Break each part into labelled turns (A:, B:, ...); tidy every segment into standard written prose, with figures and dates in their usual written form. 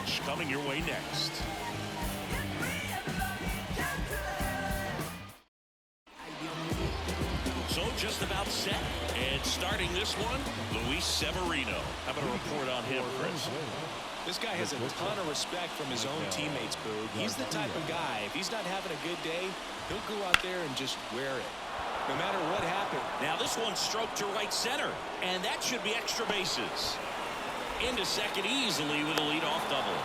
A: pitch coming your way next. So just about set. And starting this one, Luis Severino. How about a report on him, Chris?
B: This guy has a ton of respect from his own teammates, Boog. He's the type of guy, if he's not having a good day, he'll go out there and just wear it, no matter what happened.
A: Now this one stroked to right center, and that should be extra bases. Into second easily with a leadoff double.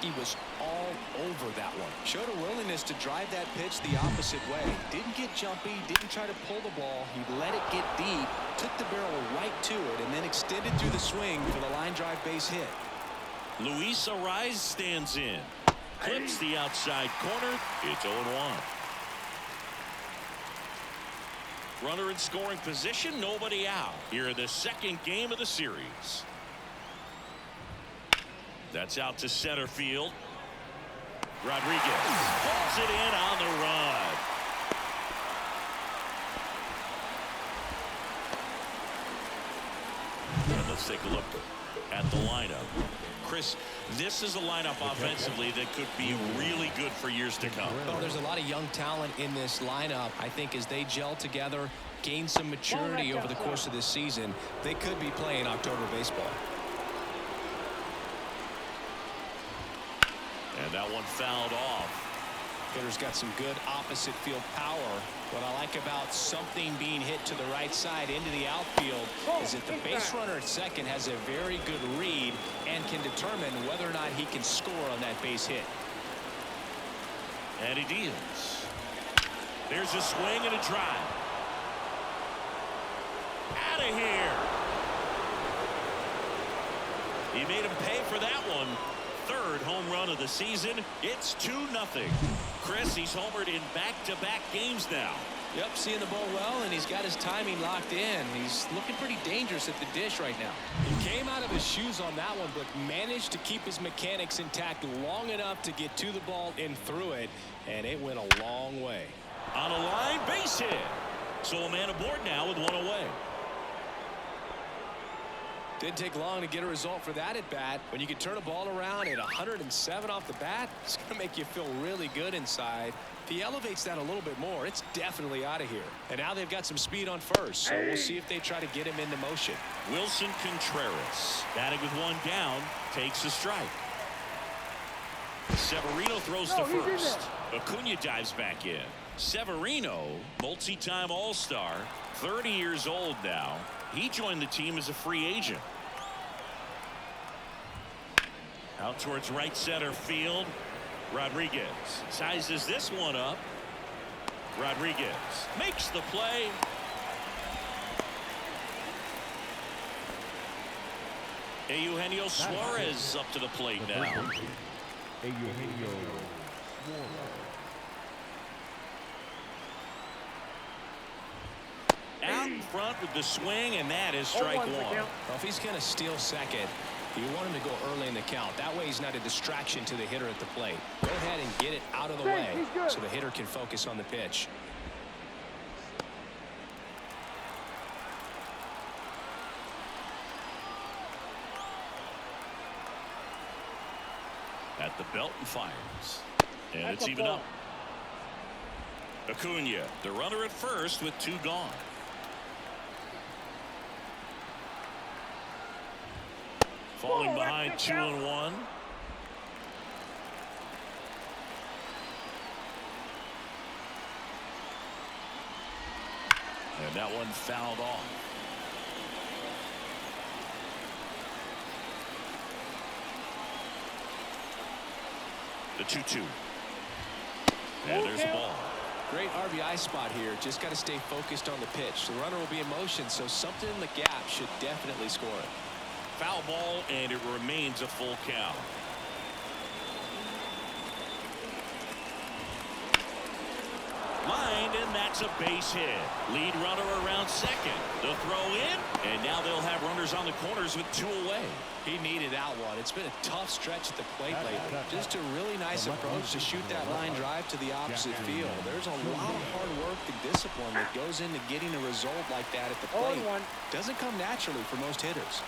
B: He was all over that one. Showed a willingness to drive that pitch the opposite way. Didn't get jumpy, didn't try to pull the ball. He let it get deep, took the barrel right to it, and then extended through the swing for the line drive base hit.
A: Luis Ariz stands in. Clips the outside corner. It's 0-1. Runner in scoring position, nobody out. Here in the second game of the series. That's out to center field. Rodriguez pulls it in on the run. And let's take a look at the lineup. Chris, this is a lineup offensively that could be really good for years to come.
B: Well, there's a lot of young talent in this lineup. I think as they gel together, gain some maturity over the course of this season, they could be playing October baseball.
A: And that one fouled off.
B: Hitter's got some good opposite field power. What I like about something being hit to the right side into the outfield is that the base runner at second has a very good read and can determine whether or not he can score on that base hit.
A: And he deals. There's a swing and a drive. Out of here. He made him pay for that one. Third home run of the season. It's 2-0. Chris, he's homered in back-to-back games now.
B: Yep, seeing the ball well, and he's got his timing locked in. He's looking pretty dangerous at the dish right now. He came out of his shoes on that one, but managed to keep his mechanics intact long enough to get to the ball and through it, and it went a long way.
A: On a line, base hit. So a man aboard now with one away.
B: Didn't take long to get a result for that at bat. When you can turn a ball around at 107 off the bat, it's going to make you feel really good inside. If he elevates that a little bit more, it's definitely out of here. And now they've got some speed on first, so we'll see if they try to get him into motion.
A: Wilson Contreras, batting with one down, takes a strike. Severino throws to first. Acuna dives back in. Severino, multi-time All-Star, 30 years old now. He joined the team as a free agent. Out towards right center field. Rodriguez sizes this one up. Rodriguez makes the play. Eugenio Suarez up to the plate now.
C: Eugenio Suarez.
A: Out in front with the swing, and that is strike one.
B: Well, if he's going to steal second, you want him to go early in the count. That way he's not a distraction to the hitter at the plate. Go ahead and get it out of the way so the hitter can focus on the pitch.
A: At the belt and fires. And it's even up. Acuna, the runner at first with two gone. Falling behind 2-1. And that one fouled off. The 2-2. And there's the ball.
B: Great RBI spot here. Just got to stay focused on the pitch. The runner will be in motion, so something in the gap should definitely score it.
A: Foul ball, and it remains a full count. Lined, and that's a base hit. Lead runner around second. The throw in, and now they'll have runners on the corners with two away.
B: He needed that one. It's been a tough stretch at the plate lately. Just a really nice approach to shoot that line drive to the opposite field. There's a lot of hard work and discipline that goes into getting a result like that at the plate. Doesn't come naturally for most hitters.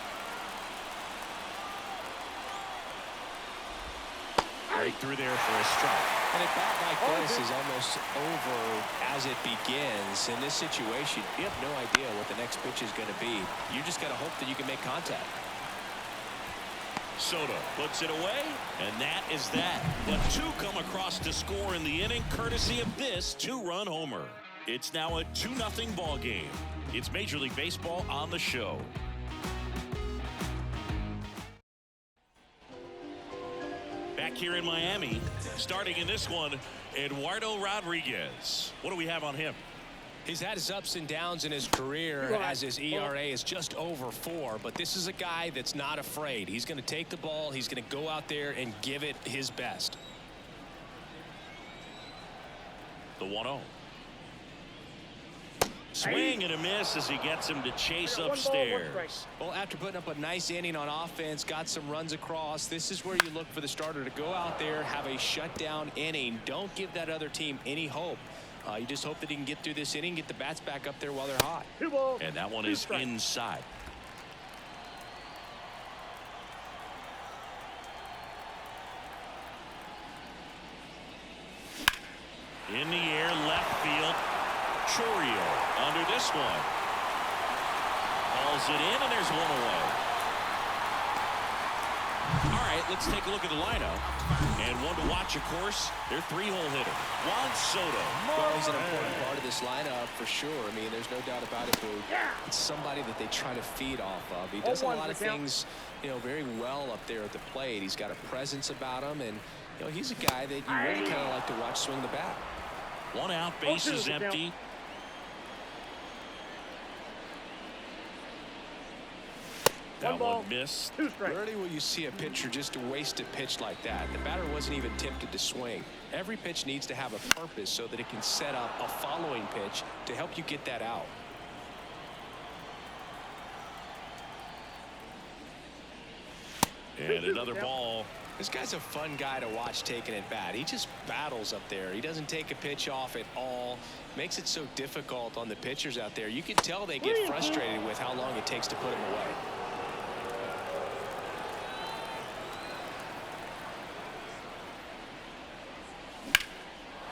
A: Right through there for a strike.
B: And a bat like this is almost over as it begins. In this situation, you have no idea what the next pitch is going to be. You just got to hope that you can make contact.
A: Soto puts it away, and that is that. But two come across to score in the inning, courtesy of this two-run homer. It's now a 2-0 ball game. It's Major League Baseball on the show. Back here in Miami, starting in this one, Eduardo Rodriguez. What do we have on him?
B: He's had his ups and downs in his career as his ERA is just over 4. But this is a guy that's not afraid. He's going to take the ball. He's going to go out there and give it his best.
A: The 1-0. Swing and a miss as he gets him to chase upstairs.
B: Well, after putting up a nice inning on offense, got some runs across, this is where you look for the starter to go out there, have a shutdown inning. Don't give that other team any hope. You just hope that he can get through this inning, get the bats back up there while they're hot.
A: And that one is inside. In the air, left field. Chourio under this one. Hauls it in, and there's one away. All right, let's take a look at the lineup. And one to watch, of course, their 3-hole hitter, Juan Soto.
B: Well, he's an important part of this lineup for sure. I mean, there's no doubt about it, Boo. It's somebody that they try to feed off of. He does a lot of things, very well up there at the plate. He's got a presence about him, and, he's a guy that you really kind of like to watch swing the bat.
A: One out, base is empty. That one missed.
B: Rarely will you see a pitcher just waste a pitch like that. The batter wasn't even tempted to swing. Every pitch needs to have a purpose so that it can set up a following pitch to help you get that out.
A: And another ball.
B: This guy's a fun guy to watch taking at bat. He just battles up there. He doesn't take a pitch off at all. Makes it so difficult on the pitchers out there. You can tell they get frustrated with how long it takes to put him away.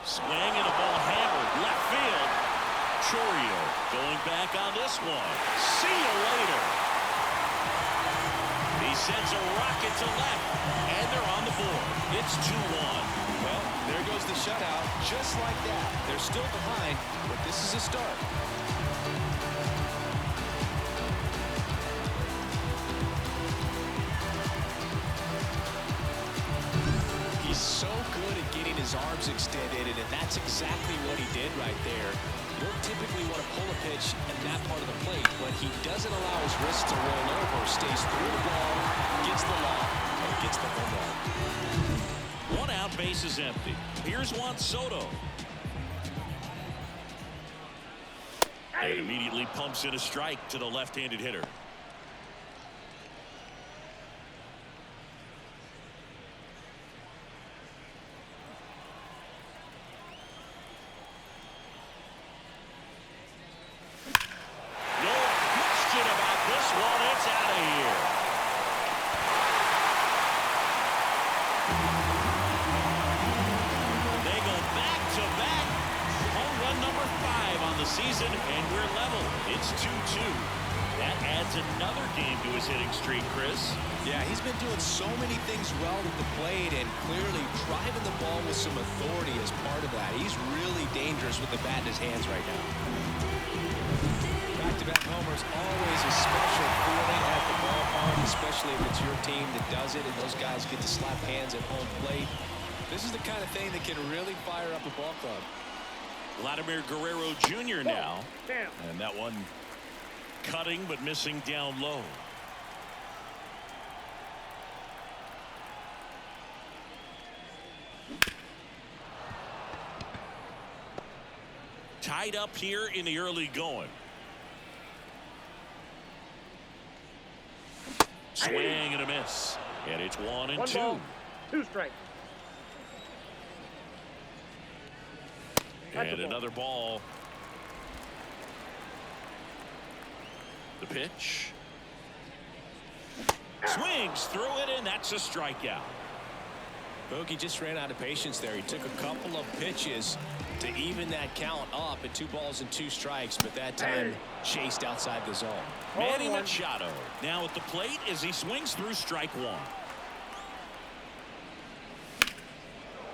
A: Swing and a ball hammered left field. Chourio going back on this one. See you later. He sends a rocket to left, and they're on the board. It's 2-1.
B: Well, there goes the shutout. Just like that. They're still behind, but this is a start. He's so good at getting his arms extended, and that's exactly what he did right there. You don't typically want to pull a pitch at that part of the plate, but he doesn't allow his wrist to roll over, stays through the ball, gets the lob, and gets the home run.
A: One out, base is empty. Here's Juan Soto. And immediately pumps in a strike to the left-handed hitter. Season, and we're level. It's 2-2. That adds another game to his hitting streak, Chris.
B: Yeah, he's been doing so many things well at the plate and clearly driving the ball with some authority as part of that. He's really dangerous with the bat in his hands right now. Back-to-back homers, always a special feeling at the ballpark, especially if it's your team that does it and those guys get to slap hands at home plate. This is the kind of thing that can really fire up a ball club.
A: Vladimir Guerrero Jr. now. And that one cutting but missing down low. Tied up here in the early going. Swing and a miss. And it's 1-2.
D: 2 strikes.
A: And another ball. The pitch. Swings through it, and that's a strikeout.
B: Bogey just ran out of patience there. He took a couple of pitches to even that count up at 2 balls and 2 strikes, but that time chased outside the zone.
A: Manny Machado now at the plate as he swings through strike 1.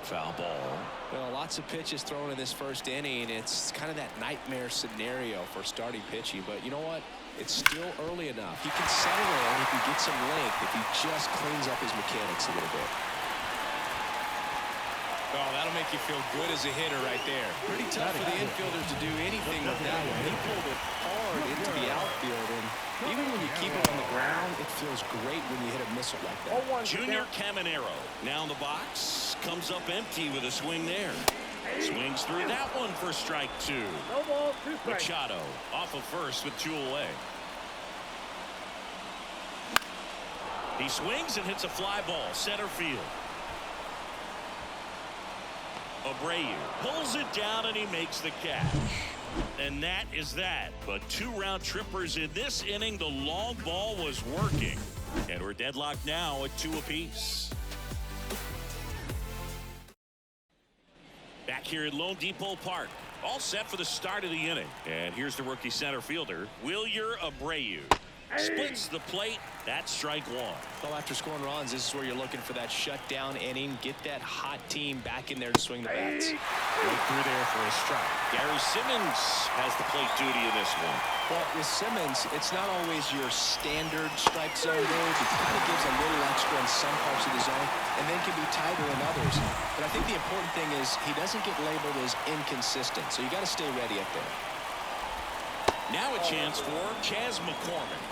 A: Foul ball.
B: Well, lots of pitches thrown in this first inning. It's kind of that nightmare scenario for starting pitching, but you know what? It's still early enough. He can settle in if he gets some length, if he just cleans up his mechanics a little bit. Oh, that'll make you feel good as a hitter right there. Pretty tough for the infielders to do anything with that one. He pulled it hard into the outfield, and even when you keep it on the ground, it feels great when you hit a missile like that.
A: Junior Caminero now in the box. Comes up empty with a swing there. Swings through that one for strike 2. Machado off of first with 2 away. He swings and hits a fly ball center field. Abreu pulls it down and he makes the catch. And that is that. But 2 round trippers in this inning. The long ball was working. And we're deadlocked now at 2 apiece. Back here at Lone Depot Park. All set for the start of the inning. And here's the rookie center fielder, Wilyer Abreu. Splits the plate. That's strike 1.
B: Well, after scoring runs, this is where you're looking for that shutdown inning. Get that hot team back in there to swing the bats.
A: Right through there for a strike. Gary Simmons has the plate duty in this one.
B: Well, with Simmons, it's not always your standard strike zone range. It kind of gives a little extra in some parts of the zone and then can be tighter in others. But I think the important thing is he doesn't get labeled as inconsistent, so you got to stay ready up there.
A: Now a chance for Chas McCormick.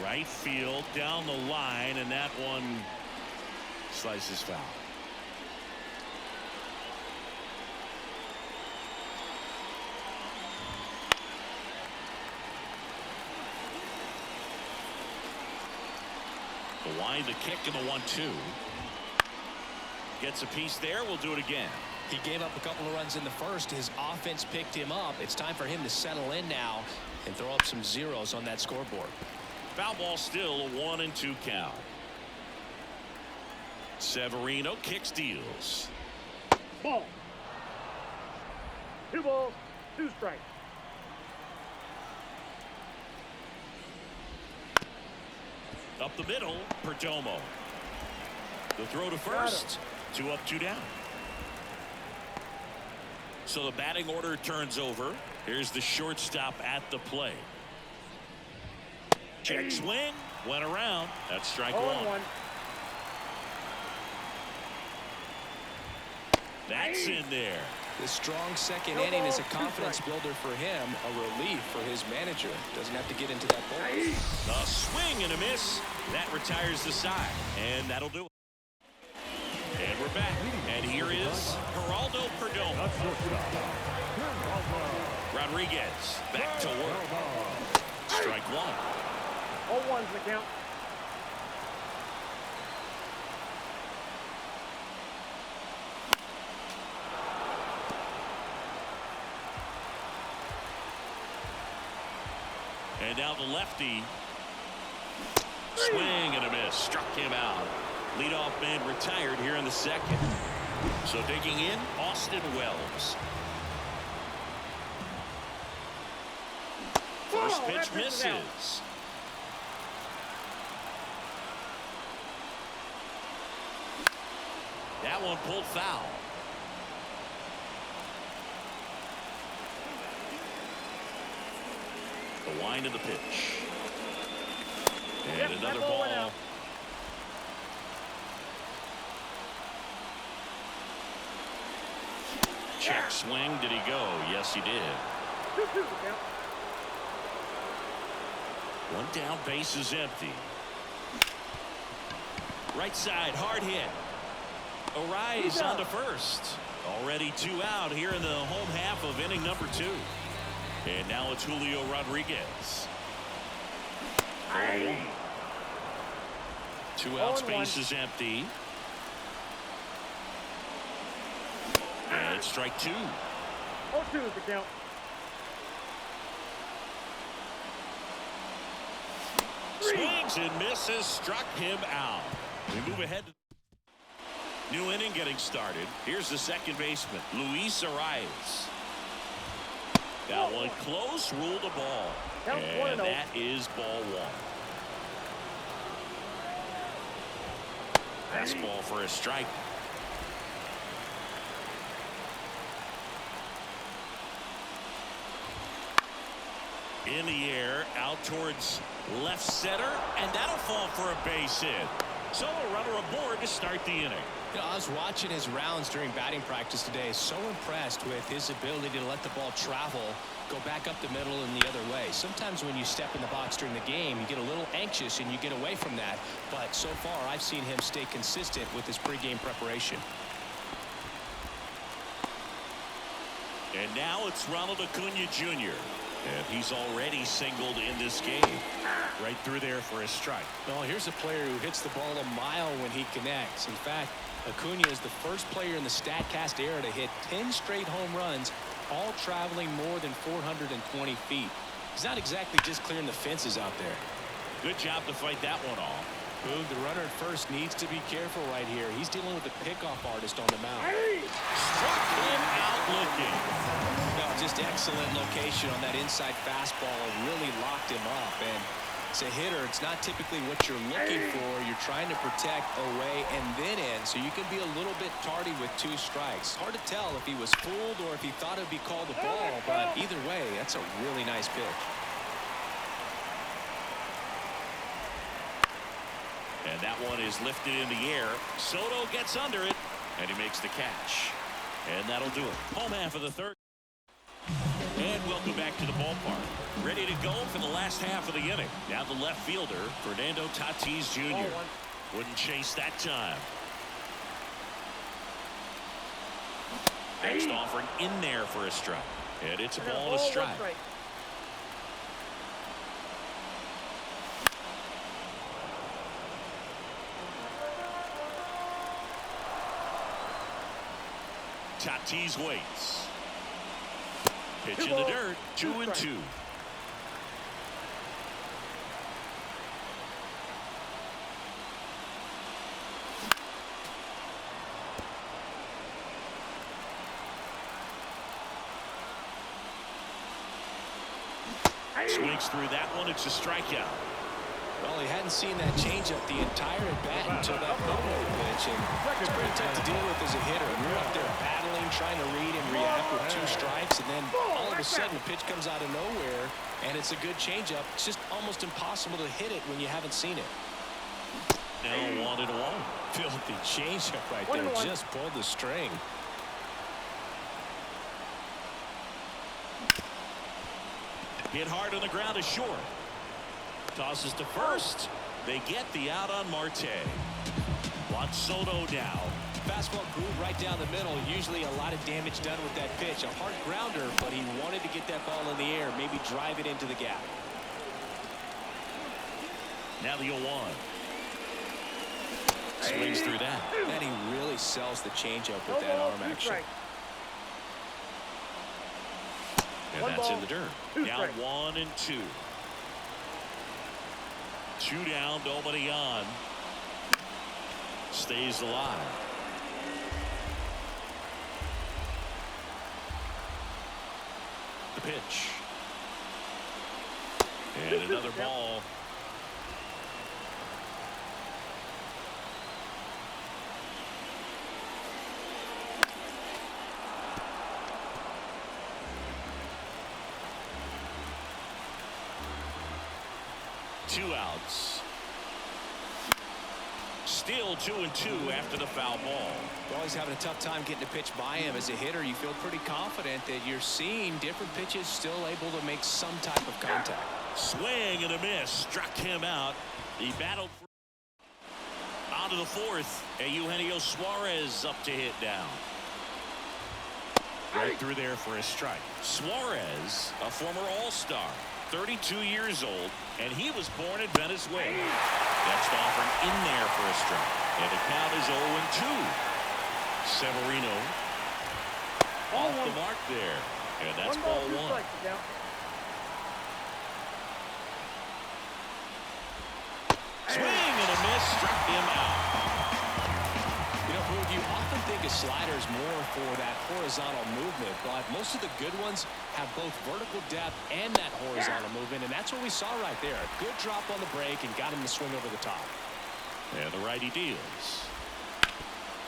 A: Right field down the line, and that one slices foul. The wind, the kick, and the 1-2. Gets a piece there. We'll do it again.
B: He gave up a couple of runs in the first. His offense picked him up. It's time for him to settle in now and throw up some zeros on that scoreboard.
A: Foul ball still, a 1-2 count. Severino kicks, deals.
D: Ball. 2 balls, 2 strikes.
A: Up the middle, Perdomo. The throw to first. 2 up, 2 down. So the batting order turns over. Here's the shortstop at the plate. Check swing, went around. That's strike 1. That's in there.
B: The strong second inning is a confidence builder for him, a relief for his manager. Doesn't have to get into that ball.
A: A swing and a miss. That retires the side, and that'll do it. And we're back, and here is Geraldo Perdomo. Rodriguez back to work. Strike 1.
D: 0-1's the count.
A: And now the lefty. Swing and a miss. Struck him out. Leadoff man retired here in the second. So digging in, Austin Wells. First pitch misses. That one pulled foul. The wind of the pitch. And another ball. Check swing. Did he go? Yes, he did.
D: 2-2's the count.
A: 1 down, base is empty. Right side, hard hit. Arise on to first. Already 2 out here in the home half of inning number 2. And now it's Julio Rodriguez. 0-1. 2 outs, base is empty. And it's strike 2.
D: 0-2 is the count.
A: Swings and misses, struck him out. We move ahead. New inning getting started. Here's the second baseman, Luis Arias. That one close, ruled a ball. And that is ball one. Fastball for a strike. In the air, out towards left center, and that'll fall for a base hit. So a runner aboard to start the inning.
B: You know, I was watching his rounds during batting practice today. So impressed with his ability to let the ball travel, go back up the middle and the other way. Sometimes when you step in the box during the game, you get a little anxious and you get away from that. But so far, I've seen him stay consistent with his pregame preparation.
A: And now it's Ronald Acuna Jr. And he's already singled in this game. Right through there for a strike.
B: Well, here's a player who hits the ball a mile when he connects. In fact, Acuna is the first player in the StatCast era to hit 10 straight home runs, all traveling more than 420 feet. He's not exactly just clearing the fences out there.
A: Good job to fight that one off.
B: Boog, the runner at first needs to be careful right here. He's dealing with a pickoff artist on the mound.
A: Struck him out looking.
B: No, just excellent location on that inside fastball and really locked him up. And as a hitter, it's not typically what you're looking for. You're trying to protect away and then in, so you can be a little bit tardy with 2 strikes. Hard to tell if he was fooled or if he thought it would be called a ball, but either way, that's a really nice pitch.
A: And that one is lifted in the air. Soto gets under it, and he makes the catch. And that'll do it. Home half of the third. And welcome back to the ballpark. Ready to go for the last half of the inning. Now the left fielder, Fernando Tatis Jr. Wouldn't chase that time. Next offering in there for a strike. And it's a ball and a strike. Tatis waits. Pitch in the dirt. 2-2. Swings through that one. It's a strikeout.
B: Well, he hadn't seen that changeup the entire at-bat until that no-way pitch, and it's pretty tough to deal with as a hitter. You're up there battling, trying to read and react with 2 strikes, and then all of a sudden, the pitch comes out of nowhere, and it's a good changeup. It's just almost impossible to hit it when you haven't seen it.
A: Now 1-1.
B: Filthy changeup right there. Just pulled the string.
A: Hit hard on the ground is short. Tosses to first. They get the out on Marte. Wants Soto now.
B: Fastball groove right down the middle. Usually a lot of damage done with that pitch. A hard grounder, but he wanted to get that ball in the air, maybe drive it into the gap.
A: Now the 0-1. Swings through that.
B: And he really sells the changeup with that arm action.
A: And that's in the dirt. Now 1-2. 2 down. Nobody on. Stays alive. The pitch. And another ball. Two outs. Still 2-2 after the foul ball.
B: Well, he's having a tough time getting a pitch by him. As a hitter, you feel pretty confident that you're seeing different pitches, still able to make some type of contact.
A: Swing and a miss. Struck him out. He battled on to the 4th. And Eugenio Suarez up to hit now. Right through there for a strike. Suarez, a former All-Star, 32 years old, and he was born in Venezuela. Next offering in there for a strike. And the count is 0-2. Severino off the mark there. And that's ball 1. Swing and a miss, struck him out.
B: You know, Boog, you often think of sliders more for that horizontal movement, but most of the good ones have both vertical depth and that horizontal movement, and that's what we saw right there. Good drop on the break and got him to swing over the top.
A: And the righty deals.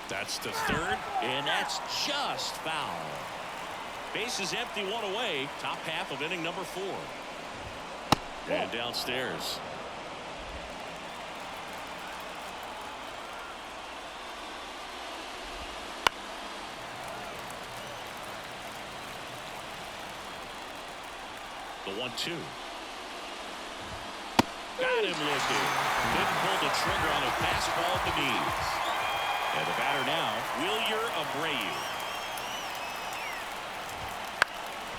A: That's to third, and that's just foul. Base is empty, one away. Top half of inning number 4. And downstairs. The 1-2. Got him looking. Didn't pull the trigger on a fastball at the knees. And the batter now, Wilyer Abreu.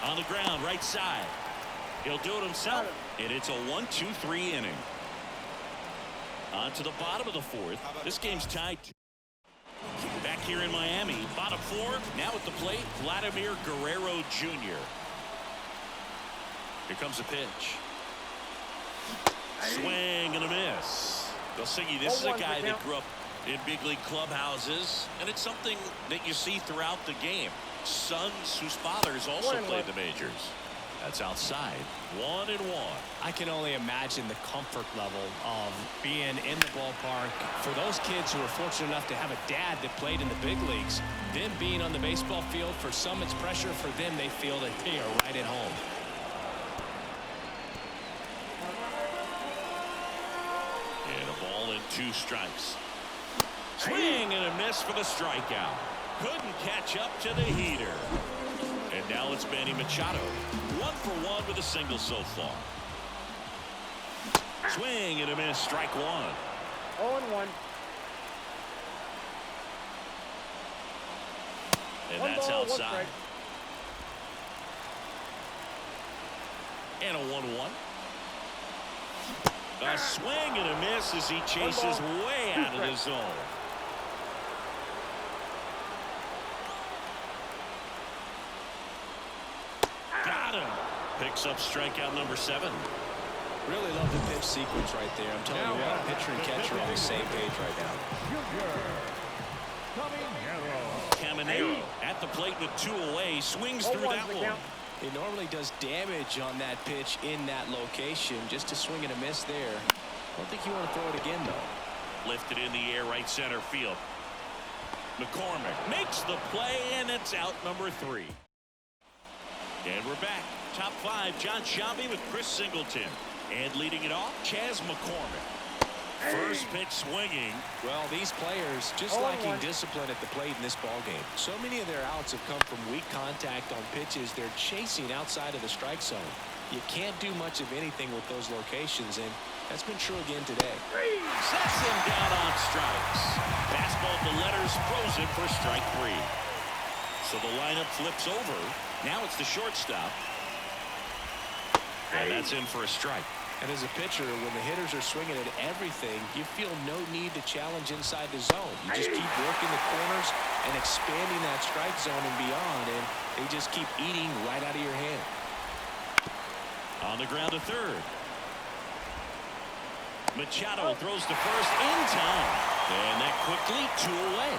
A: On the ground, right side. He'll do it himself, and it's a 1-2-3 inning. On to the bottom of the 4th. This game's tied. Back here in Miami, bottom 4. Now at the plate, Vladimir Guerrero Jr. Here comes a pitch. Swing and a miss. They'll say this is a guy that grew up in big league clubhouses, and it's something that you see throughout the game. Sons whose fathers also played the majors. That's outside. 1-1.
B: I can only imagine the comfort level of being in the ballpark for those kids who are fortunate enough to have a dad that played in the big leagues. Them being on the baseball field, for some it's pressure. For them, they feel that they are right at home.
A: And a ball and 2 strikes. Swing and a miss for the strikeout. Couldn't catch up to the heater. And now it's Manny Machado. 1 for 1 with a single so far. Swing and a miss, strike 1.
D: 0-1.
A: And
D: One
A: that's
D: ball, one
A: outside.
D: strike.
A: And a 1-1. A swing and a miss as he chases way out of the zone. Got him. Picks up strikeout number 7.
B: Really love the pitch sequence right there. I'm telling you what, pitcher and catcher are on the same page right now.
A: Caminero at the plate with 2 away. Swings through that one.
B: He normally does damage on that pitch in that location. Just to swing and a miss there. I don't think you want to throw it again, though.
A: Lifted in the air, right center field. McCormick makes the play, and it's out number 3. And we're back. Top 5, John Sciambi with Chris Singleton. And leading it off, Chas McCormick. First pitch swinging.
B: Well, these players just lacking discipline at the plate in this ballgame. So many of their outs have come from weak contact on pitches they're chasing outside of the strike zone. You can't do much of anything with those locations, and that's been true again today.
A: Sets him down on strikes. Fastball to letters, frozen for strike 3. So the lineup flips over. Now it's the shortstop. And that's in for a strike.
B: And as a pitcher, when the hitters are swinging at everything, you feel no need to challenge inside the zone. You just keep working the corners and expanding that strike zone and beyond, and they just keep eating right out of your hand.
A: On the ground to third. Machado throws to first in time. And that quickly 2 away.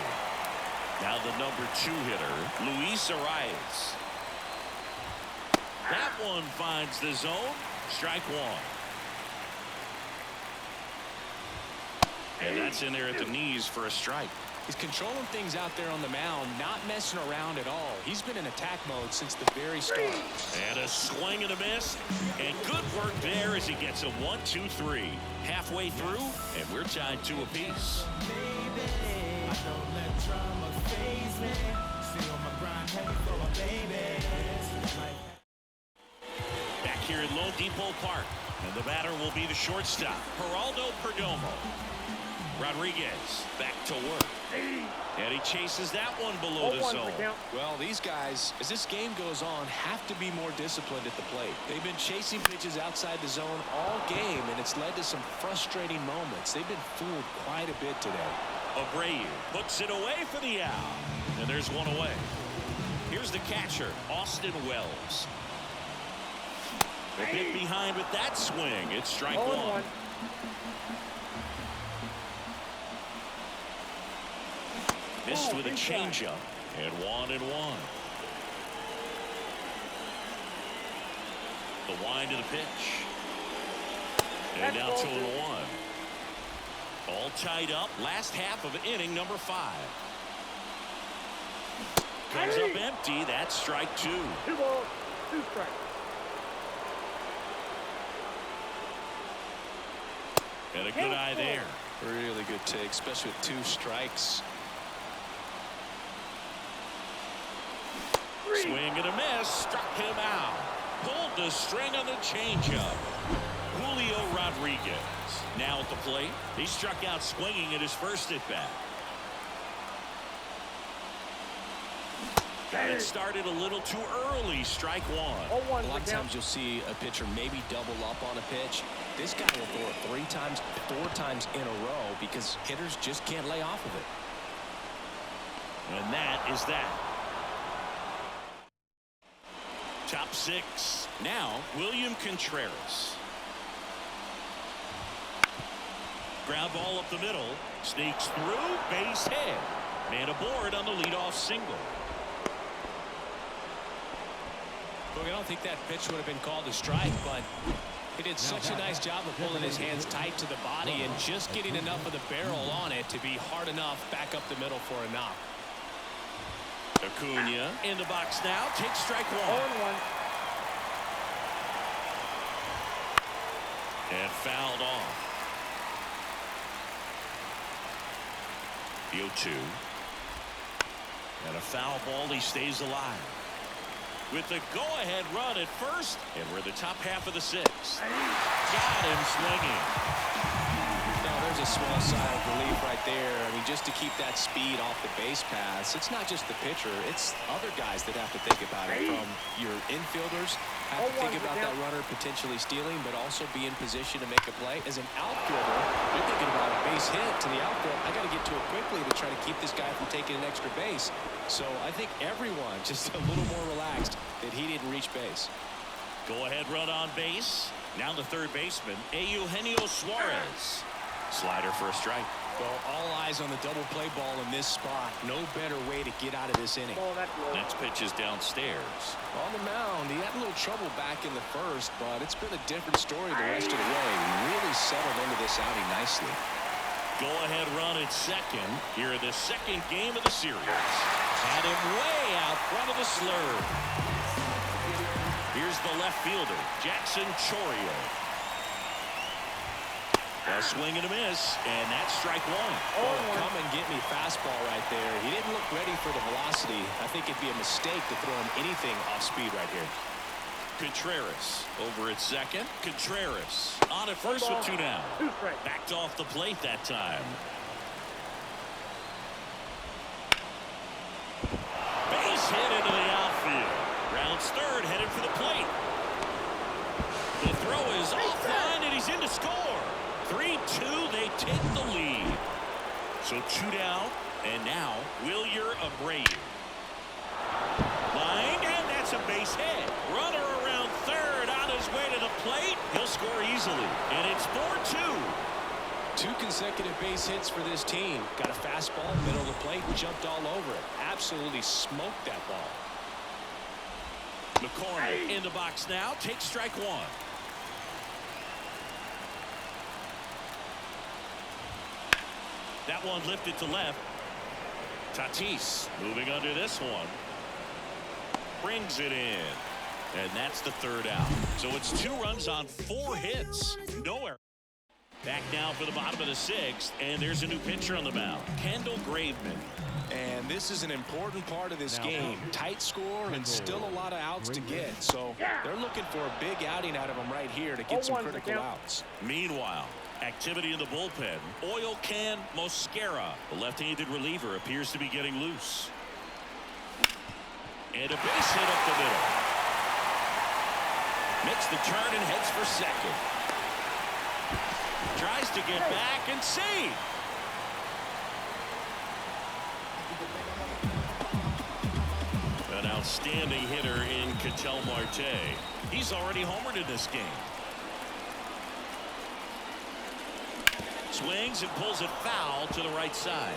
A: Now the number 2 hitter, Luis Arias. That one finds the zone. Strike 1. And that's in there at the knees for a strike.
B: He's controlling things out there on the mound, not messing around at all. He's been in attack mode since the very start.
A: And a swing and a miss. And good work there as he gets a 1-2-3. Halfway through, and we're tied 2 apiece. Back here at Lone Depot Park. And the batter will be the shortstop, Geraldo Perdomo. Rodriguez back to work. And he chases that one below the zone.
B: Well, these guys, as this game goes on, have to be more disciplined at the plate. They've been chasing pitches outside the zone all game, and it's led to some frustrating moments. They've been fooled quite a bit today.
A: Abreu puts it away for the out. And there's one away. Here's the catcher, Austin Wells. A bit behind with that swing. It's strike 1. Missed with a changeup. And 1-1. The wind of the pitch. And now 2-1. All tied up. Last half of inning number 5. Comes up empty. That's strike 2.
D: 2 balls, 2 strikes.
A: And a good eye there.
B: Really good take, especially with 2 strikes.
A: Swing and a miss. Struck him out. Pulled the string on the changeup. Julio Rodriguez now at the plate. He struck out swinging at his first at bat. Got it started a little too early. Strike 1.
B: A lot of times you'll see a pitcher maybe double up on a pitch. This guy will throw it 3 times, 4 times in a row because hitters just can't lay off of it.
A: And that is that. Top 6. Now William Contreras. Ground ball up the middle. Sneaks through. Base hit. Man aboard on the leadoff single.
E: Well, I don't think that pitch would have been called a strike, but he did such a nice job of pulling his hands tight to the body and just getting enough of the barrel on it to be hard enough back up the middle for a knock.
A: Acuna in the box now. Takes strike 1.
D: 0-1.
A: And fouled off. The 0-2. And a foul ball. He stays alive. With the go-ahead run at first, and we're the top half of the 6th. Got him swinging.
B: Now there's a small sigh of relief right there. I mean, just to keep that speed off the base paths. It's not just the pitcher, it's other guys that have to think about it. From your infielders have to think about that runner potentially stealing, but also be in position to make a play. As an outfielder, you're thinking about a base hit to the outfield. I got to get to it quickly to try to keep this guy from taking an extra base. So I think everyone just a little more relaxed that he didn't reach base.
A: Go ahead run on base. Now the third baseman, Eugenio Suarez. Slider for a strike.
B: Well, all eyes on the double play ball in this spot. No better way to get out of this inning.
A: Next pitch is downstairs.
B: On the mound, he had a little trouble back in the first, but it's been a different story the rest of the way. Really settled into this outing nicely.
A: Go ahead run at second here in the second game of the series. Had him way out front of the slurve. Here's the left fielder, Jackson Chourio. A swing and a miss, and that's strike 1.
B: Come and get me fastball right there. He didn't look ready for the velocity. I think it'd be a mistake to throw him anything off speed right here.
A: Contreras over at second. Contreras on at first with 2 down. Backed off the plate that time. Base hit into the outfield. Rounds third, headed for the plate. The throw is offline, and he's in to score. 3-2, they take the lead. So 2 down, and now Wilyer Abreu. Line, and that's a base hit. Runner around third, on his way to the plate. He'll score easily, and it's 4-2.
B: 2 consecutive base hits for this team. Got a fastball, middle of the plate, jumped all over it. Absolutely smoked that ball.
A: McCormick in the box now, takes strike 1. That one lifted to left. Tatis moving under this one. Brings it in. And that's the 3rd out. So it's 2 runs on 4 hits. Nowhere. Back now for the bottom of the 6th. And there's a new pitcher on the mound. Kendall Graveman.
B: And this is an important part of this game. Tight score and still a lot of outs to get. So they're looking for a big outing out of them right here to get some critical outs.
A: Meanwhile, activity in the bullpen. Oil Can Mosquera, the left-handed reliever, appears to be getting loose. And a base hit up the middle. Makes the turn and heads for second. Tries to get back and save. An outstanding hitter in Ketel Marte. He's already homered in this game. Swings and pulls it foul to the right side.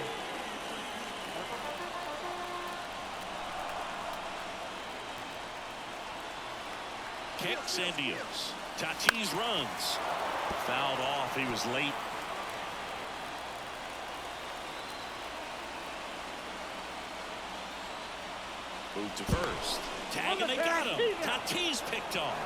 A: kicks and deals. Tatis runs. Fouled off. He was late. Moved to first. Tag and they got him. Tatis picked off.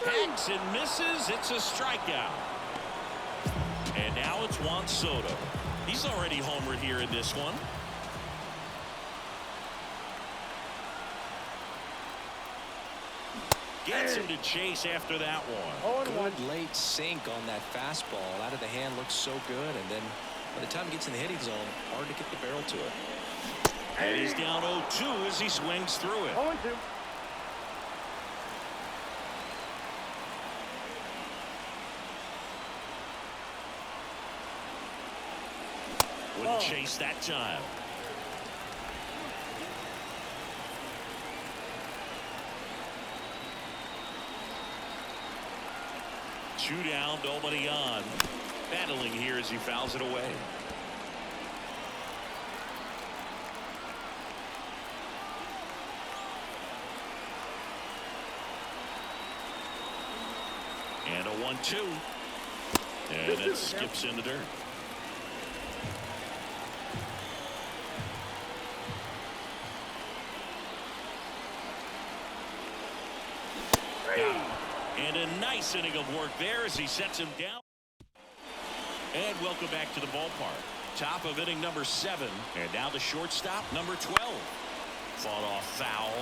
A: Hacks and misses. It's a strikeout. And now it's Juan Soto. He's already homered here in this one. Gets him to chase after that one.
B: Good late sink on that fastball. Out of the hand, looks so good. And then by the time he gets in the hitting zone, hard to get the barrel to it.
A: And he's down 0-2 as he swings through it.
D: 0-2.
A: Wouldn't chase that time. Two down, nobody on. Battling here as he fouls it away. And a 1-2. And it skips in the dirt. And a nice inning of work there as he sets him down. And welcome back to the ballpark. Top of inning number 7. And now the shortstop, number 12. Fought off foul.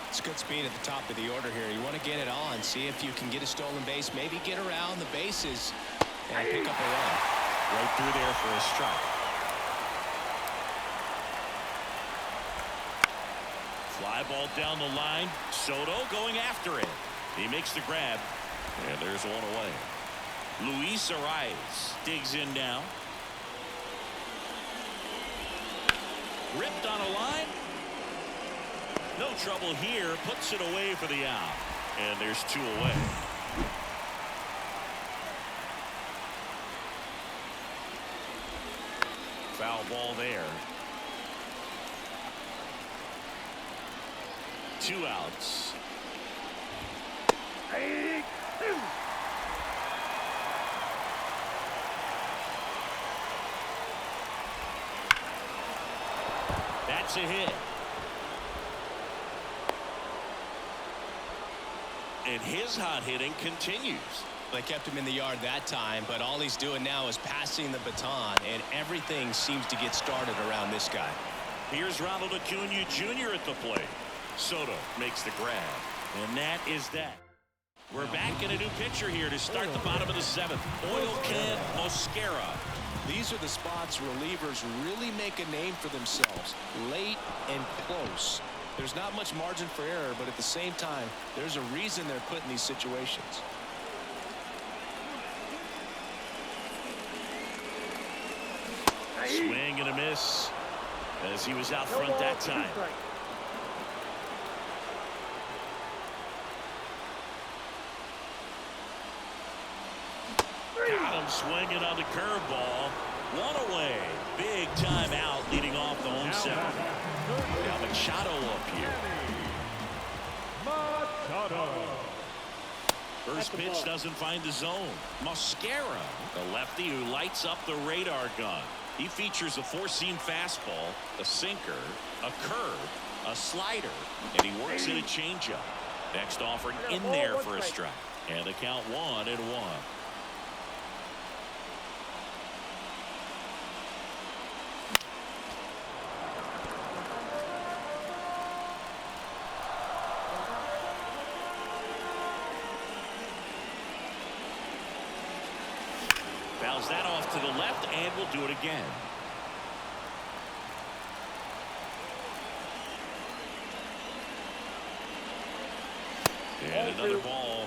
E: It's good speed at the top of the order here. You want to get it on, see if you can get a stolen base, maybe get around the bases and pick up a run.
A: Right through there for a strike. Fly ball down the line. Soto going after it. He makes the grab. And there's one away. Luis Arias digs in now. Ripped on a line. No trouble here. Puts it away for the out. And there's 2 away. Foul ball there. 2 outs. That's a hit. And his hot hitting continues.
E: They kept him in the yard that time, but all he's doing now is passing the baton, and everything seems to get started around this guy.
A: Here's Ronald Acuna Jr. at the plate. Soto makes the grab. And that is that. We're back in a new pitcher here to start the bottom of the 7th. Oil Can Mosquera.
B: These are the spots relievers really make a name for themselves. Late and close. There's not much margin for error, but at the same time, there's a reason they're put in these situations.
A: Swing and a miss as he was out front that time. Got him swinging on the curveball. 1 away. Big time out leading off the home 7th. Now Machado up here. First pitch doesn't find the zone. Mosquera, the lefty who lights up the radar gun. He features a 4-seam fastball, a sinker, a curve, a slider, and he works in a changeup. Next offering in there for a strike. And the count 1-1. Fouls that off to the left, and we'll do it again. And another ball.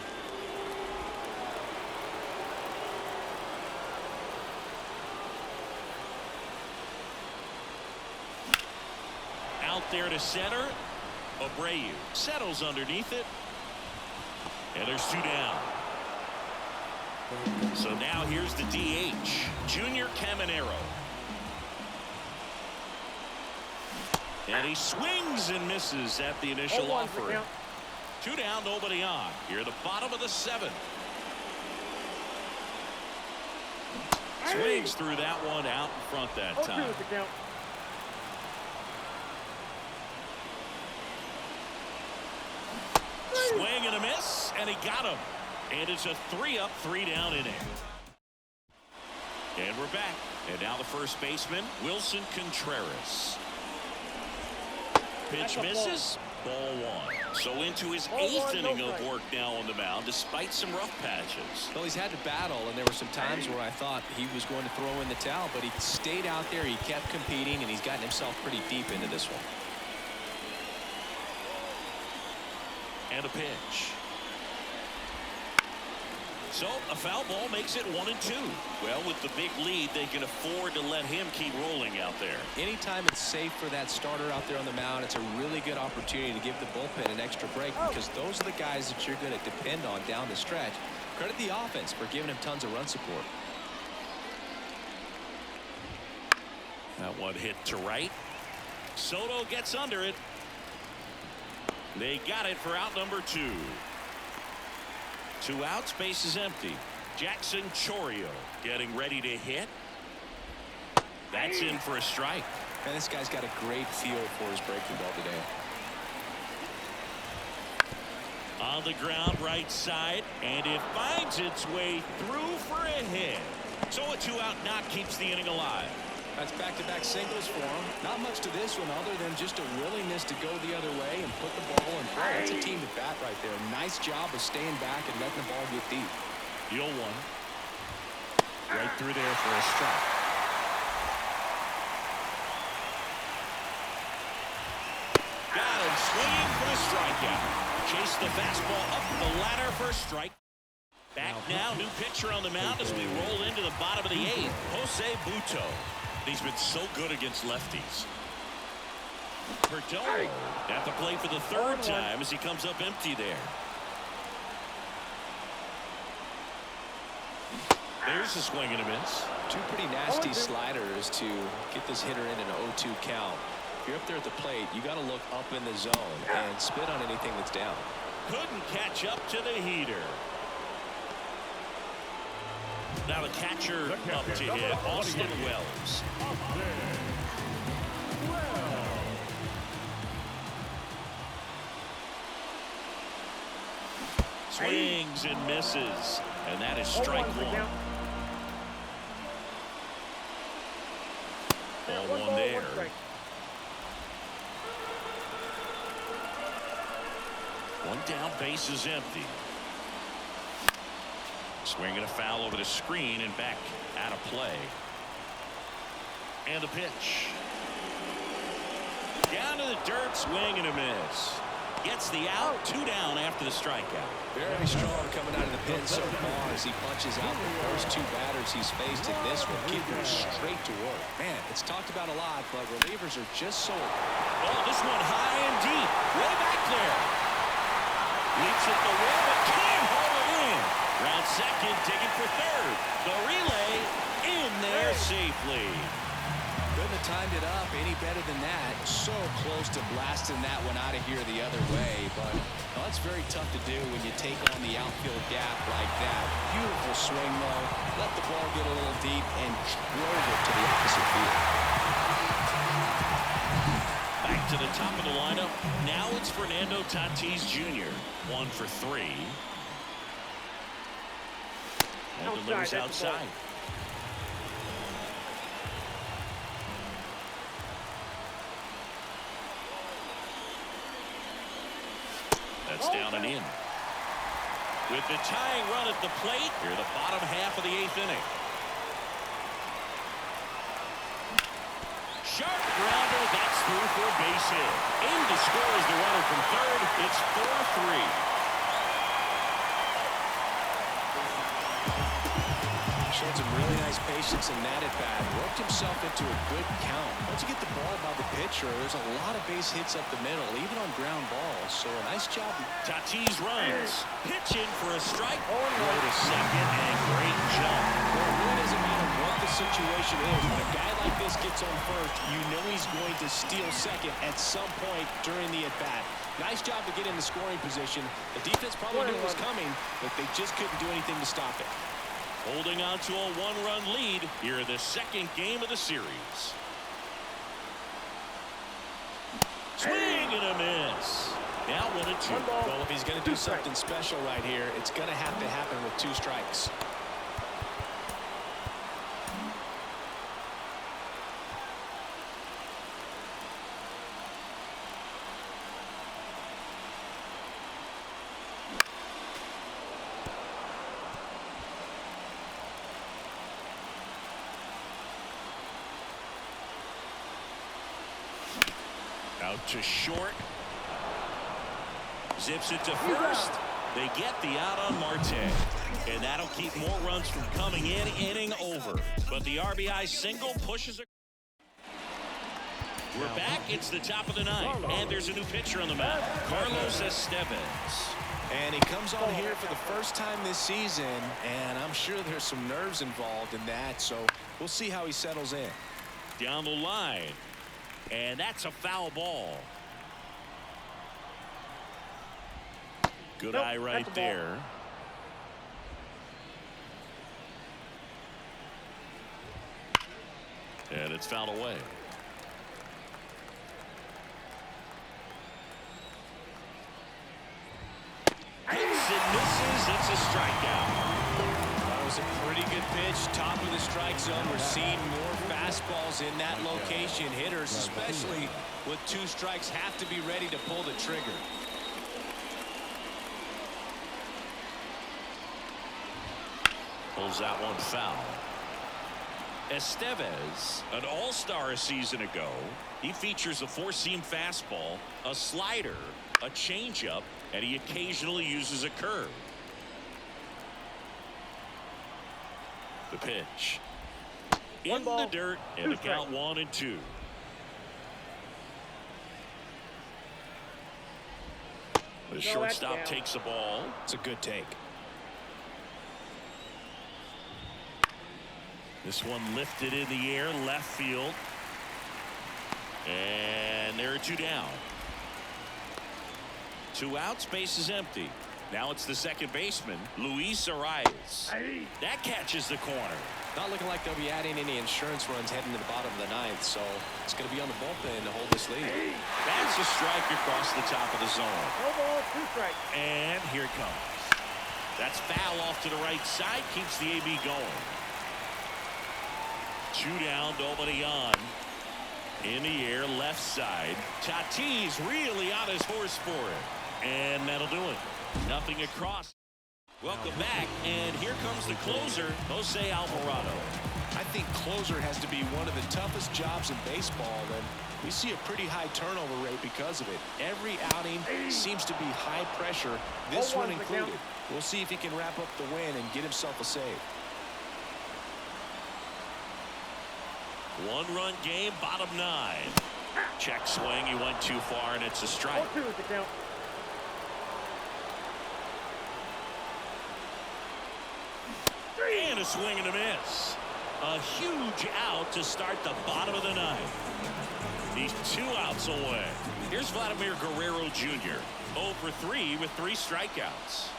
A: Out there to center. Abreu settles underneath it. And there's 2 down. So now here's the DH, Junior Caminero. And he swings and misses at the initial offering. 2 down, nobody on. Here at the bottom of the 7th. Swings through that one out in front that time. Swing and a miss, and he got him. And it's a 3-up, 3-down inning. And we're back. And now the first baseman, Wilson Contreras. Pitch misses. Ball 1. So into his 8th inning of work now on the mound, despite some rough patches.
E: Well, he's had to battle, and there were some times where I thought he was going to throw in the towel, but he stayed out there, he kept competing, and he's gotten himself pretty deep into this one.
A: And a pitch. So a foul ball makes it 1-2. Well, with the big lead, they can afford to let him keep rolling out there.
E: Anytime it's safe for that starter out there on the mound, it's a really good opportunity to give the bullpen an extra break, because those are the guys that you're going to depend on down the stretch. Credit the offense for giving him tons of run support.
A: That one hit to right. Soto gets under it. They got it for out number 2. 2 outs, base is empty. Jackson Chourio getting ready to hit. That's in for a strike.
E: And this guy's got a great feel for his breaking ball today.
A: On the ground, right side, and it finds its way through for a hit. So a 2-out knock keeps the inning alive.
E: That's back-to-back singles for him. Not much to this one other than just a willingness to go the other way and put the ball in play. That's a team at bat right there. Nice job of staying back and letting the ball get deep.
A: Deal 1. Right through there for a strike. Got him swinging for the strikeout. Chase the fastball up the ladder for a strike. Back now, new pitcher on the mound as we roll into the bottom of the 8th. Jose Buto. He's been so good against lefties. Perdomo at the plate for the 3rd time as he comes up empty there. There's a swing and a miss.
E: 2 pretty nasty sliders to get this hitter in an 0-2 count. If you're up there at the plate, you got to look up in the zone and spit on anything that's down.
A: Couldn't catch up to the heater. Now the catcher up to hit, Austin Wells. Swings and misses, and that is strike 1. Ball 1 there. One down, base is empty. Swinging a foul over the screen and back out of play. And a pitch. Down to the dirt, swing and a miss. Gets the out, 2 down after the strikeout.
E: Very strong coming out of the pen so far as he punches out the first 2 batters he's faced in this one, keeping straight to work. Man, it's talked about a lot, but relievers are just so.
A: Oh, this one high and deep, way back there. Leaps at the wall, but can't hold it in. Round second, digging for 3rd. The relay in there safely.
E: Couldn't have timed it up any better than that. So close to blasting that one out of here the other way, but that's very tough to do when you take on the outfield gap like that. Beautiful swing, though. Let the ball get a little deep and drove it to the opposite field.
A: Back to the top of the lineup. Now it's Fernando Tatis Jr. 1 for 3. And delivers outside. That's down and in. With the tying run at the plate, here the bottom half of the 8th inning. Sharp grounder, that's through for a base hit. In to score is the runner from 3rd. It's 4-3.
B: Showed some really nice patience in that at bat. Worked himself into a good count. Once you get the ball by the pitcher, there's a lot of base hits up the middle, even on ground balls. So a nice job.
A: Tatis runs. Pitching for a strike. Go to second and great jump.
E: Well, it really doesn't matter what the situation is. When a guy like this gets on first, you know he's going to steal second at some point during the at-bat. Nice job to get in the scoring position. The defense probably knew it was coming, but they just couldn't do anything to stop it.
A: Holding on to a one-run lead here in the second game of the series. Swing and a miss. Now 1-2.
E: Well, if he's going to do something special right here, it's going to have to happen with 2 strikes.
A: Out to short. Zips it to first. They get the out on Marte. And that'll keep more runs from coming in. Inning over. But the RBI single pushes it. We're back. It's the top of the 9th. And there's a new pitcher on the mound. Carlos Estevez.
B: And he comes on here for the first time this season. And I'm sure there's some nerves involved in that. So we'll see how he settles in.
A: Down the line. And that's a foul ball. Good eye right there. And it's fouled away. Hits and misses. It's a strikeout.
E: That was a pretty good pitch. Top of the strike zone. We're seeing more fastballs in that location. Hitters, especially with 2 strikes, have to be ready to pull the trigger.
A: Pulls that one foul. Estevez, an all-star a season ago. He features a 4-seam fastball, a slider, a changeup, and he occasionally uses a curve. The pitch. In the dirt, and the count 1-2. The shortstop takes the ball.
E: It's a good take.
A: This one lifted in the air, left field. And there are 2 down. 2 outs, base is empty. Now it's the second baseman, Luis Arias. That catches the corner.
E: Not looking like they'll be adding any insurance runs heading to the bottom of the 9th, so it's going to be on the bullpen to hold this lead.
A: That's a strike across the top of the zone.
D: No ball, 2 strikes.
A: And here it comes. That's foul off to the right side, keeps the AB going. 2 down, nobody on. In the air, left side. Tatis really on his horse for it. And that'll do it. Nothing across. Welcome back, and here comes the closer, Jose Alvarado.
B: I think closer has to be one of the toughest jobs in baseball, and we see a pretty high turnover rate because of it. Every outing seems to be high pressure, this one included. We'll see if he can wrap up the win and get himself a save.
A: 1-run game, bottom 9. Check swing, he went too far, and it's a strike.
D: 4-2 is the count.
A: And a swing and a miss. A huge out to start the bottom of the 9th. He's 2 outs away. Here's Vladimir Guerrero Jr. 0 for 3 with 3 strikeouts.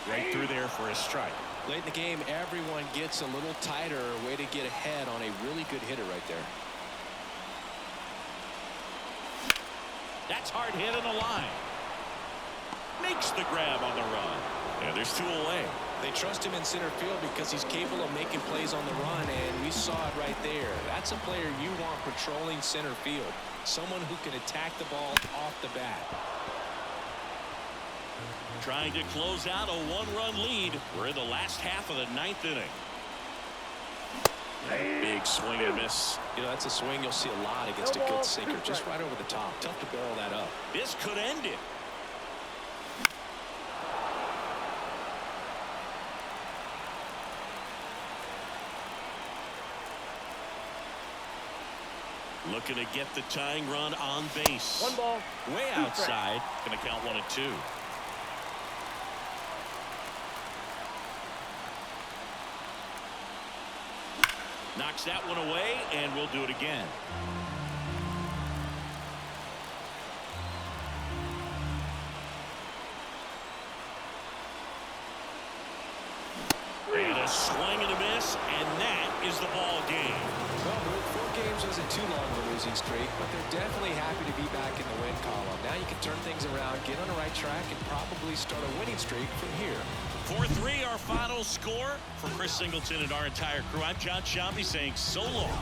A: Right through there for a strike.
B: Late in the game, everyone gets a little tighter. Way to get ahead on a really good hitter right there.
A: That's hard hit on the line. Makes the grab on the run. And there's 2 away.
B: They trust him in center field because he's capable of making plays on the run, and we saw it right there. That's a player you want patrolling center field. Someone who can attack the ball off the bat.
A: Trying to close out a 1-run lead. We're in the last half of the 9th inning. Big swing and miss.
B: You know, that's a swing you'll see a lot against a good sinker. Just right over the top. Tough to barrel that up.
A: This could end it. Looking to get the tying run on base.
D: 1 ball.
A: Way
D: 2
A: outside. Going to count 1 and 2. Knocks that one away, and we'll do it again. And a swing and a miss, and that is the ball game.
B: Well, 4 games wasn't too long of a losing streak, but they're definitely happy to be back in the win column. Now you can turn things around, get on the right track, and probably start a winning streak from here.
A: 4-3, our final score. For Chris Singleton and our entire crew, I'm John Shambi saying so long.